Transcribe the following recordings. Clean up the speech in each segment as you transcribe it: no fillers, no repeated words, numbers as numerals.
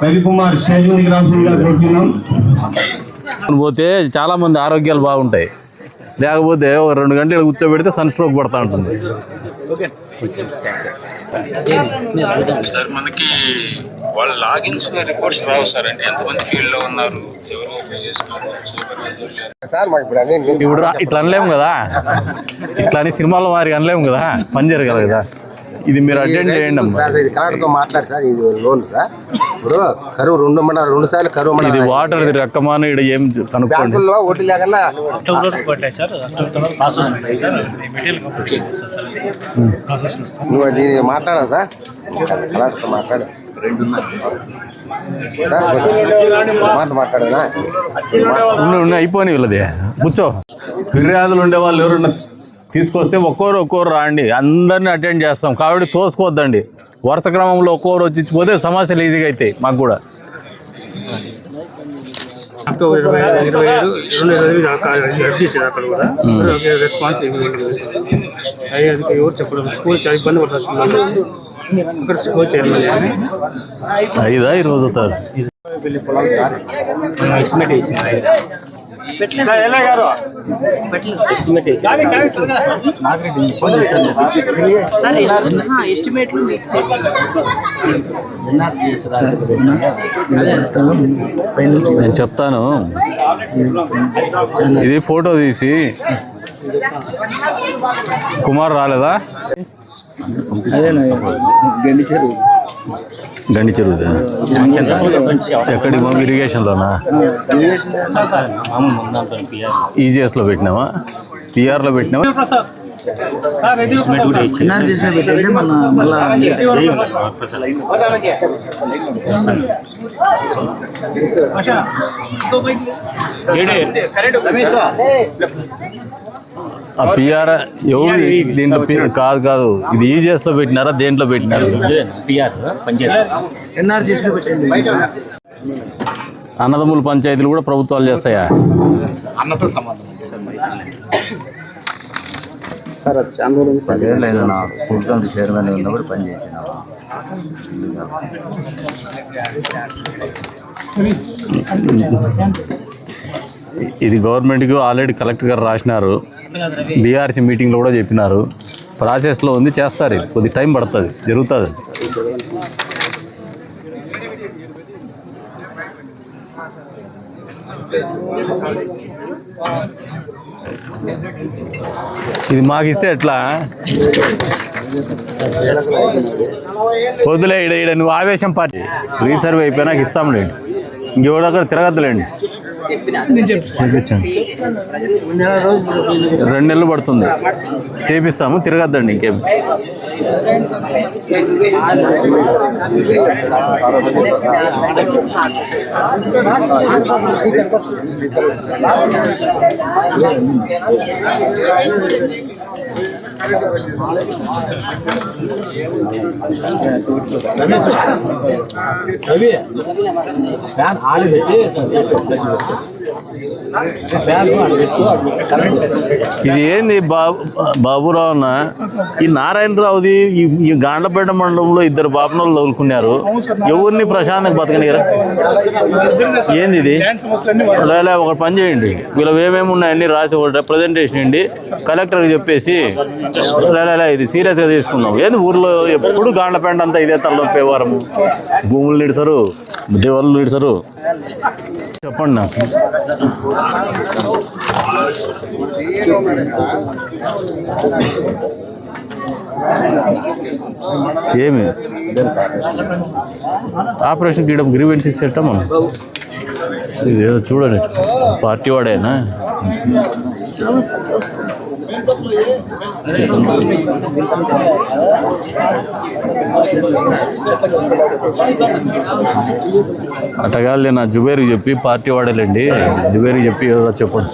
Ravikumar stage మీదకి రావాల్సిందిగా కోరుతున్నాం. పోతే చాలా మంది ఆరోగ్యాలు బాగుంటాయి, లేకపోతే ఒక 2 గంటలు కూర్చోబెడితే సన్ స్ట్రోక్ పడతా ఉంటుంది. సార్ మనకి వాళ్ళ లాగిన్స్ రిపోర్ట్స్ రావు సార్. అంటే ఎంతమంది ఫీల్డ్ లో ఉన్నారు, ఇప్పుడు ఇట్లా అనలేము కదా, ఇట్లా అని సినిమాలో వారికి అనలేము కదా, పని జరగాలి కదా. ఇది మీరు అటెండ్ చేయండి అమ్మా. మాట్లాడు సార్, ఇది లోన్ సార్. ఇప్పుడు కరువు 2 సార్లు కరువు. ఇది వాటర్ రక్కమాను ఇక్కడ ఏం కనుక్కోండి. ఓటు లేకన్నా నువ్వు దీన్ని మాట్లాడా సార్, కలెక్టర్తో మాట్లాడు. మాట్లాడదా అయిపోయి వీళ్ళది కూర్చో. ఫిర్యాదులు ఉండే వాళ్ళు ఎవరన్నా తీసుకొస్తే ఒక్కోరు రాండి, అందరినీ అటెండ్ చేస్తాం. కాబట్టి తోసుకోవద్దండి, వరుస క్రమంలో ఒక్కోరు వచ్చిపోతే సమస్యలు ఈజీగా అవుతాయి మాకు కూడా. అక్టోబర్ 25, 2025 అర్జీ ఇచ్చారు. అక్కడ కూడా రెస్పాన్స్ ఎవరు చెప్పడం, స్కూల్ చాలా ఇబ్బంది పడుతుంది. ఇక్కడ స్కూల్ చేయాలి 5 ఈరోజు అవుతారు. నేను చెప్తాను, ఇది ఫోటో తీసి కుమార్ రాలేదా? గండి చెరువు ఎక్కడికి మా ఇరిగేషన్లోనా? ఈజీఎస్లో పెట్టినావా, పిఆర్లో పెట్టినావా? ఆ పిఆర్ ఎవరు దీంట్లో కాదు, ఇది ఈజీఎస్లో పెట్టినారా, దేంట్లో పెట్టినారు? అన్నదమ్ముల పంచాయతీలు కూడా ప్రభుత్వాలు చేస్తాయా? అన్నతో సంబంధం సార్. 10 ఏళ్ళు నా స్కూల్ కమిటీ చైర్మన్ ఉన్నప్పుడు పనిచేసిన. ఇది గవర్నమెంట్కి ఆల్రెడీ కలెక్టర్ గారు రాసినారు, డిఆర్సీ మీటింగ్లో కూడా చెప్పినారు. ప్రాసెస్లో ఉంది, చేస్తారు. ఇది కొద్ది టైం పడుతుంది, జరుగుతుంది. ఇది మాకు ఇస్తే ఎట్లా? వద్దులే, ఇడ నువ్వు ఆవేశం పార్టీ రీసర్వ్ అయిపోయినాక ఇస్తాంలేండి, ఇంకెవరి దగ్గర తిరగద్దులేండి. 2 నెలలు పడుతుంది, చేపిస్తాము, తిరగద్దండి ఇంకేం. ఇది ఏంది బాబురావు అన్న, ఈ నారాయణరావుది ఈ గాండ్లపేట మండలంలో 2 బాపనోళ్ళు తగులుకున్నారు. ఎవరిని ప్రశాంతంగా బతకనిరా? ఏంది ఇది? లేదా ఒక పని చేయండి, వీళ్ళు ఏమేమి ఉన్నాయన్నీ రాసి ఒక రిప్రజెంటేషన్ ఇండి కలెక్టర్కి చెప్పేసి, లేదా ఇది సీరియస్గా తీసుకుందాం. ఏంది ఊర్లో ఎప్పుడు గాండ్లపేట అంతా ఇదే తలనొప్పి వారము, భూములు నిడిసరు, దేవాళ్ళు నిడిసరు. చెప్పండి నాకు. ఏమి ఆపరేషన్ గీయడం గ్రీవెన్స్ ఇచ్చేట మనం ఇదేదో చూడండి, పార్టీ వాడేనా? అట్టగాలి నా జుబేర్కి చెప్పి పార్టీ వాడేలేండి, జుబేర్కి చెప్పి ఏదో చెప్పండి.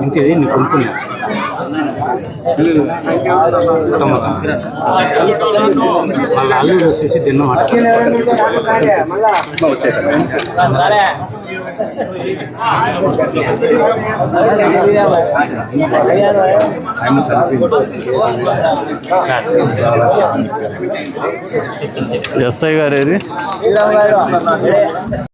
ఇంకేది కొనుక్కున్నా వాళ్ళ అల్లుడు వచ్చేసి తిన్నమాట ఎస్ఐ గారు ఏది